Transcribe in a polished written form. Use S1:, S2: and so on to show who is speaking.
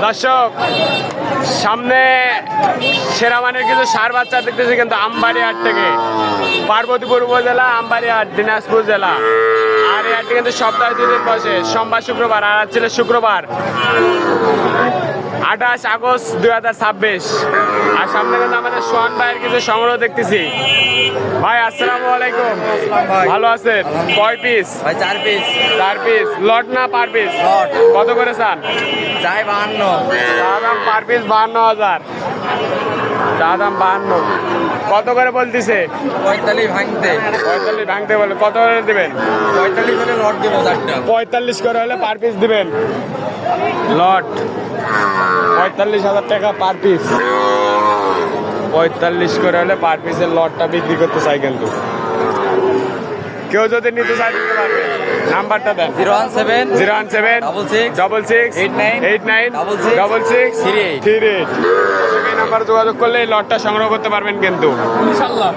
S1: দর্শক সামনে সেরা মানের কিছু সার বাচ্চা দেখতেছি কিন্তু আমবাড়িহাট থেকে, পার্বতীপুর উপজেলা আমবাড়িহাট, দিনাজপুর জেলা। আর এই হাটটি কিন্তু সপ্তাহে 2 দিন বসে, সোমবার শুক্রবার। আর আজ ছিল শুক্রবার 28 আগস্ট 2026। আর সামনে কিন্তু আমাদের সোহান ভাইয়ের কিছু সংগ্রহ দেখতেছি। ভাই আসসালামু আলাইকুম, ভালো আছেন? কয় পিস?
S2: ভাই 4 পিস।
S1: 4 পিস। লট না পার পিস?
S2: লট।
S1: কত করে চান?
S2: চাই 52।
S1: দাম পার পিস 52,000। দাম 52। কত করে বলতেছে?
S2: 45 ভাঙতে।
S1: 45 ভাঙতে বলে। কত করে দিবেন?
S2: 45 করে লট দেব 4টা।
S1: 45 করে হলে পার পিস দিবেন। লট 45,000 টাকা পার পিস। 45 করে হলে পার পিসের লটটা বিক্রি করতে চাই কিন্তু। কেউ যদি নিতে চায় দিতে পারবে। নাম্বারটা দেন।
S2: 017
S1: 017 66 89 66 38। এই নাম্বারে যোগাযোগ করলে এই লটটা সংগ্রহ করতে পারবেন কিন্তু।
S2: ইনশাআল্লাহ।